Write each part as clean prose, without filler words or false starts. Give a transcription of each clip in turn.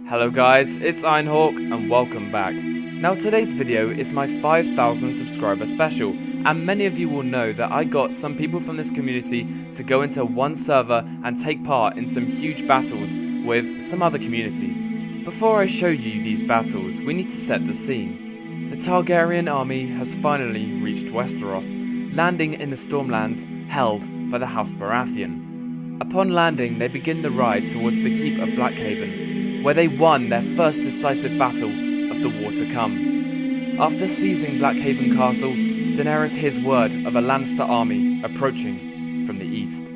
Hello guys, it's Ironhawk and welcome back. Now today's video is my 5,000 subscriber special, and many of you will know that I got some people from this community to go into one server and take part in some huge battles with some other communities. Before I show you these battles, we need to set the scene. The Targaryen army has finally reached Westeros, landing in the Stormlands held by the House Baratheon. Upon landing, they begin the ride towards the keep of Blackhaven, where they won their first decisive battle of the war to come. After seizing Blackhaven Castle, Daenerys hears word of a Lannister army approaching from the east.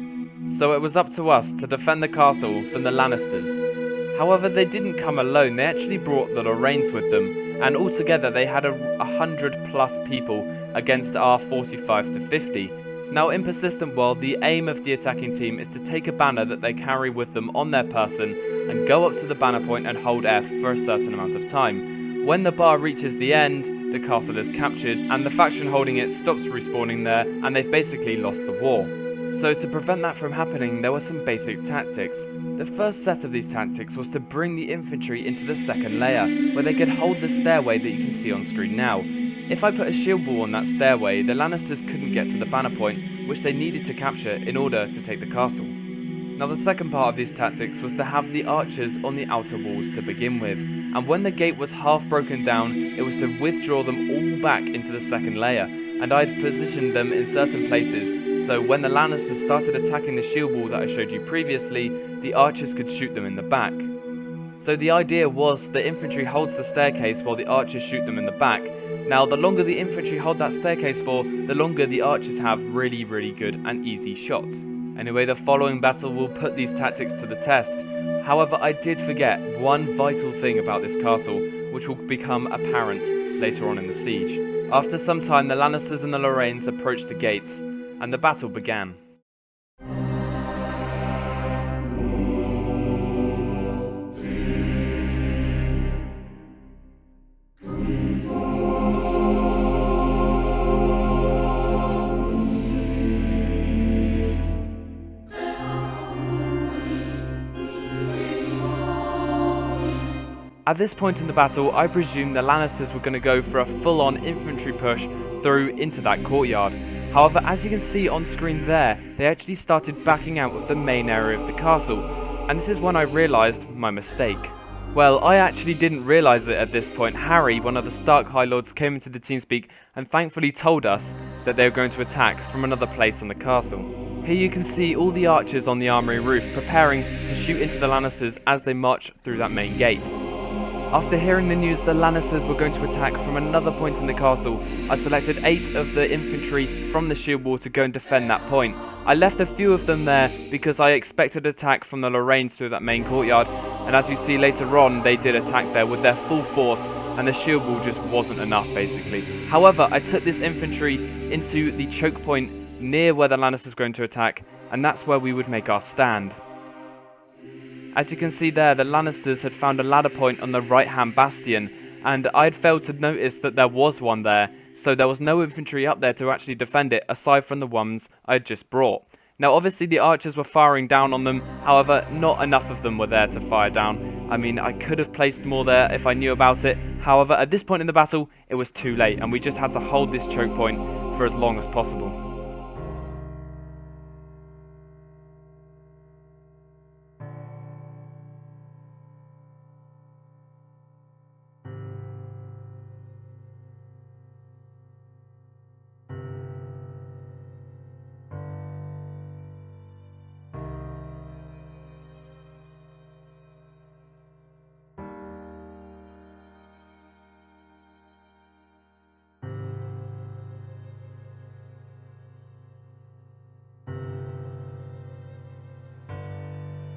So it was up to us to defend the castle from the Lannisters. However, they didn't come alone, they actually brought the Lorraines with them, and altogether they had 100+ people against our 45 to 50. Now in Persistent World, the aim of the attacking team is to take a banner that they carry with them on their person and go up to the banner point and hold F for a certain amount of time. When the bar reaches the end, the castle is captured and the faction holding it stops respawning there, and they've basically lost the war. So to prevent that from happening, there were some basic tactics. The first set of these tactics was to bring the infantry into the second layer, where they could hold the stairway that you can see on screen now. If I put a shield wall on that stairway, the Lannisters couldn't get to the banner point, which they needed to capture in order to take the castle. Now the second part of these tactics was to have the archers on the outer walls to begin with, and when the gate was half broken down, it was to withdraw them all back into the second layer, and I'd positioned them in certain places, so when the Lannisters started attacking the shield wall that I showed you previously, the archers could shoot them in the back. So the idea was the infantry holds the staircase while the archers shoot them in the back. Now the longer the infantry hold that staircase for, the longer the archers have really good and easy shots. Anyway, the following battle will put these tactics to the test. However, I did forget one vital thing about this castle, which will become apparent later on in the siege. After some time, the Lannisters and the Lorraines approached the gates, and the battle began. At this point in the battle, I presumed the Lannisters were going to go for a full-on infantry push through into that courtyard. However, as you can see on screen there, they actually started backing out of the main area of the castle, and this is when I realised my mistake. Well, I actually didn't realise it at this point. Harry, one of the Stark High Lords, came into the TeamSpeak and thankfully told us that they were going to attack from another place on the castle. Here you can see all the archers on the armory roof preparing to shoot into the Lannisters as they march through that main gate. After hearing the news the Lannisters were going to attack from another point in the castle, I selected 8 of the infantry from the shield wall to go and defend that point. I left a few of them there because I expected attack from the Lorraines through that main courtyard, and as you see later on, they did attack there with their full force, and the shield wall just wasn't enough basically. However, I took this infantry into the choke point near where the Lannisters were going to attack, and that's where we would make our stand. As you can see there, the Lannisters had found a ladder point on the right-hand bastion, and I'd failed to notice that there was one there, so there was no infantry up there to actually defend it, aside from the ones I'd just brought. Now obviously the archers were firing down on them, however not enough of them were there to fire down. I mean, I could have placed more there if I knew about it, however at this point in the battle, it was too late, and we just had to hold this choke point for as long as possible.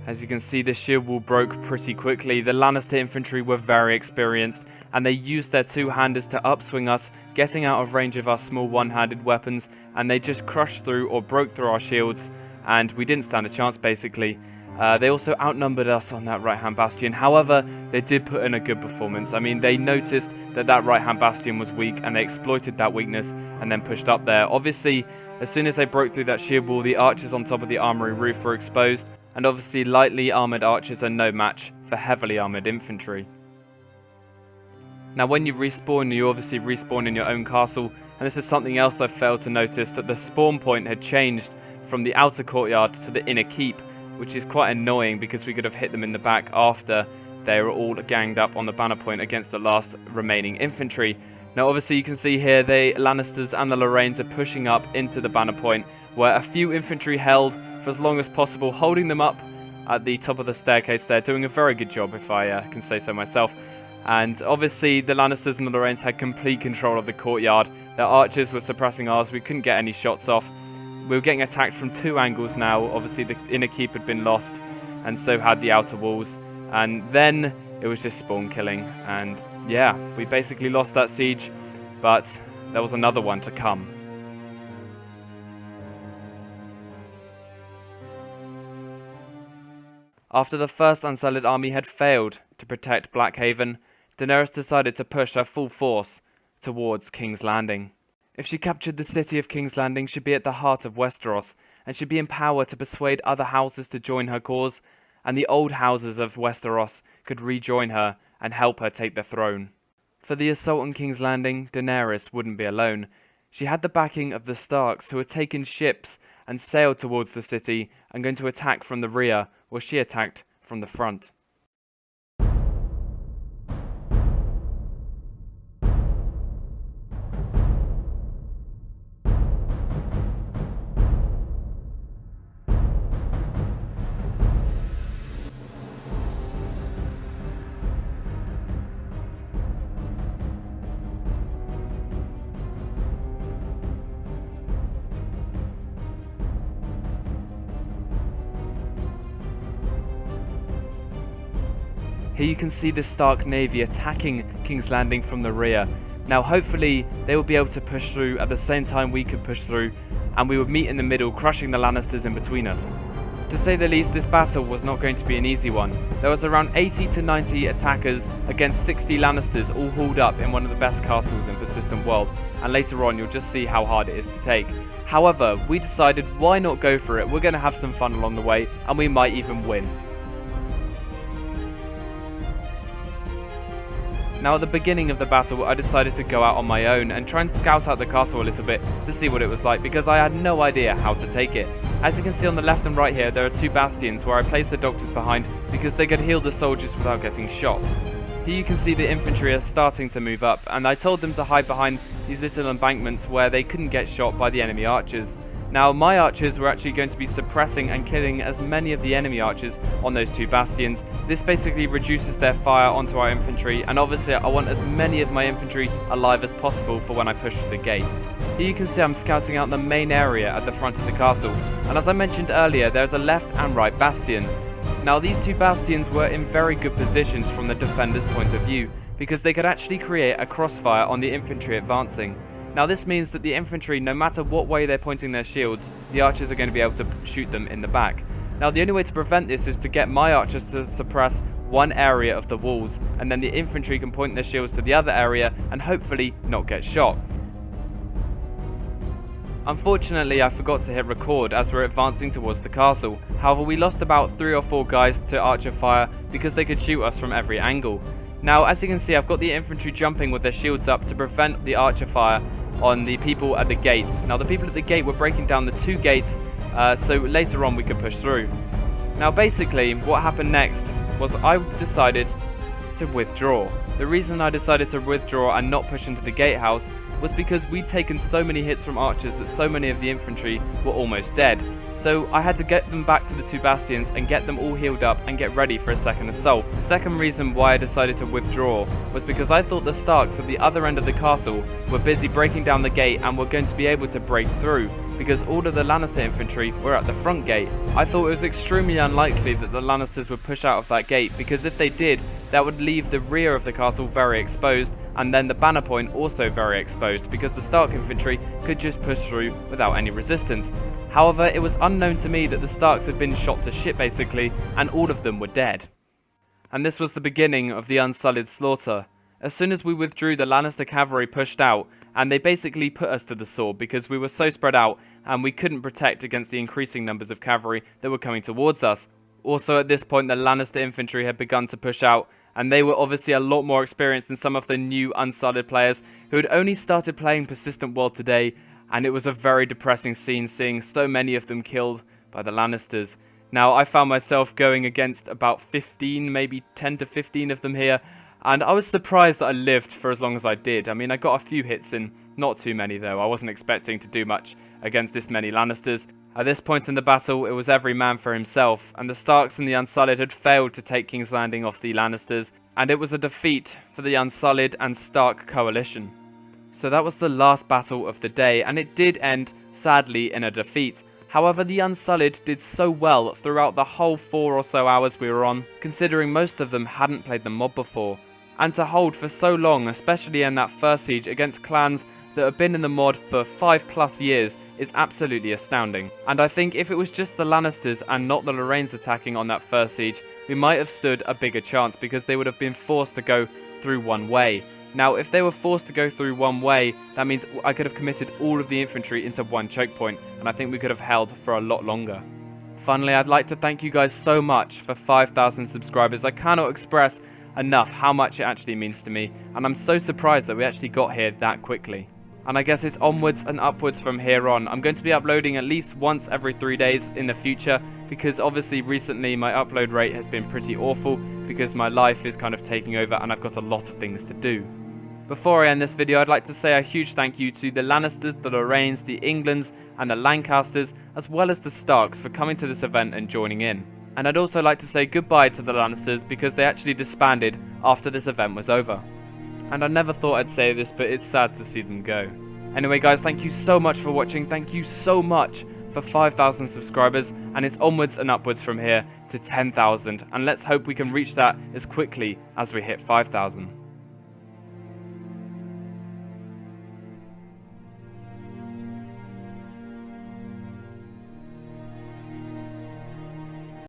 As you can see, the shield wall broke pretty quickly. The Lannister infantry were very experienced, and they used their two-handers to upswing us, getting out of range of our small one-handed weapons, and they just crushed through or broke through our shields, and we didn't stand a chance basically. They also outnumbered us on that right-hand bastion. However, they did put in a good performance. I mean, they noticed that that right-hand bastion was weak, and they exploited that weakness and then pushed up there. Obviously, as soon as they broke through that shield wall, the archers on top of the armory roof were exposed, and obviously lightly armoured archers are no match for heavily armoured infantry. Now when you respawn, you obviously respawn in your own castle, and this is something else I failed to notice, that the spawn point had changed from the outer courtyard to the inner keep, which is quite annoying because we could have hit them in the back after they were all ganged up on the banner point against the last remaining infantry. Now obviously you can see here the Lannisters and the Lorraines are pushing up into the banner point, where a few infantry held for as long as possible, holding them up at the top of the staircase there, doing a very good job if I can say so myself. And obviously the Lannisters and the Lorraines had complete control of the courtyard. Their archers were suppressing ours, we couldn't get any shots off. We were getting attacked from two angles now. Obviously the inner keep had been lost, and so had the outer walls. And then it was just spawn killing, and yeah, we basically lost that siege, but there was another one to come. After the first Unsullied army had failed to protect Blackhaven, Daenerys decided to push her full force towards King's Landing. If she captured the city of King's Landing, she'd be at the heart of Westeros, and she'd be in power to persuade other houses to join her cause, and the old houses of Westeros could rejoin her and help her take the throne. For the assault on King's Landing, Daenerys wouldn't be alone. She had the backing of the Starks, who had taken ships and sailed towards the city and going to attack from the rear, while she attacked from the front. Here you can see the Stark navy attacking King's Landing from the rear. Now hopefully they will be able to push through at the same time we could push through, and we would meet in the middle, crushing the Lannisters in between us. To say the least, this battle was not going to be an easy one. There was around 80 to 90 attackers against 60 Lannisters, all hauled up in one of the best castles in Persistent World, and later on you'll just see how hard it is to take. However, we decided why not go for it. We're going to have some fun along the way, and we might even win. Now at the beginning of the battle, I decided to go out on my own and try and scout out the castle a little bit to see what it was like, because I had no idea how to take it. As you can see on the left and right here, there are two bastions where I placed the doctors behind because they could heal the soldiers without getting shot. Here you can see the infantry are starting to move up, and I told them to hide behind these little embankments where they couldn't get shot by the enemy archers. Now my archers were actually going to be suppressing and killing as many of the enemy archers on those two bastions. This basically reduces their fire onto our infantry, and obviously I want as many of my infantry alive as possible for when I push through the gate. Here you can see I'm scouting out the main area at the front of the castle, and as I mentioned earlier, there's a left and right bastion. Now these two bastions were in very good positions from the defenders' point of view, because they could actually create a crossfire on the infantry advancing. Now this means that the infantry, no matter what way they're pointing their shields, the archers are going to be able to shoot them in the back. Now the only way to prevent this is to get my archers to suppress one area of the walls, and then the infantry can point their shields to the other area and hopefully not get shot. Unfortunately, I forgot to hit record as we're advancing towards the castle. However, we lost about 3 or 4 guys to archer fire because they could shoot us from every angle. Now, as you can see, I've got the infantry jumping with their shields up to prevent the archer fire on the people at the gates. Now, the people at the gate were breaking down the 2 gates, so later on we could push through. Now, basically, what happened next was I decided to withdraw. The reason I decided to withdraw and not push into the gatehouse was because we'd taken so many hits from archers that so many of the infantry were almost dead. So I had to get them back to the 2 bastions and get them all healed up and get ready for a second assault. The second reason why I decided to withdraw was because I thought the Starks at the other end of the castle were busy breaking down the gate and were going to be able to break through, because all of the Lannister infantry were at the front gate. I thought it was extremely unlikely that the Lannisters would push out of that gate, because if they did, that would leave the rear of the castle very exposed, and then the banner point also very exposed, because the Stark infantry could just push through without any resistance. However, it was unknown to me that the Starks had been shot to shit basically, and all of them were dead. And this was the beginning of the Unsullied slaughter. As soon as we withdrew, the Lannister cavalry pushed out, and they basically put us to the sword because we were so spread out and we couldn't protect against the increasing numbers of cavalry that were coming towards us. Also at this point, the Lannister infantry had begun to push out, and they were obviously a lot more experienced than some of the new Unsullied players who had only started playing Persistent World today, and it was a very depressing scene seeing so many of them killed by the Lannisters. Now, I found myself going against about 15, maybe 10 to 15 of them here, and I was surprised that I lived for as long as I did. I mean, I got a few hits in, not too many though. I wasn't expecting to do much against this many Lannisters. At this point in the battle, it was every man for himself, and the Starks and the Unsullied had failed to take King's Landing off the Lannisters, and it was a defeat for the Unsullied and Stark coalition. So that was the last battle of the day, and it did end, sadly, in a defeat. However, the Unsullied did so well throughout the whole 4 or so hours we were on, considering most of them hadn't played the mod before. And to hold for so long, especially in that first siege against clans that have been in the mod for 5+ years, is absolutely astounding. And I think if it was just the Lannisters and not the Lorraines attacking on that first siege, we might have stood a bigger chance because they would have been forced to go through one way. Now, if they were forced to go through one way, that means I could have committed all of the infantry into one choke point, and I think we could have held for a lot longer. Finally, I'd like to thank you guys so much for 5,000 subscribers. I cannot express enough how much it actually means to me, and I'm so surprised that we actually got here that quickly. And I guess it's onwards and upwards from here on. I'm going to be uploading at least once every 3 days in the future, because obviously recently my upload rate has been pretty awful because my life is kind of taking over and I've got a lot of things to do. Before I end this video, I'd like to say a huge thank you to the Lannisters, the Lorraines, the Englands and the Lancasters, as well as the Starks for coming to this event and joining in. And I'd also like to say goodbye to the Lannisters because they actually disbanded after this event was over. And I never thought I'd say this, but it's sad to see them go. Anyway guys, thank you so much for watching. Thank you so much for 5,000 subscribers, and it's onwards and upwards from here to 10,000. And let's hope we can reach that as quickly as we hit 5,000.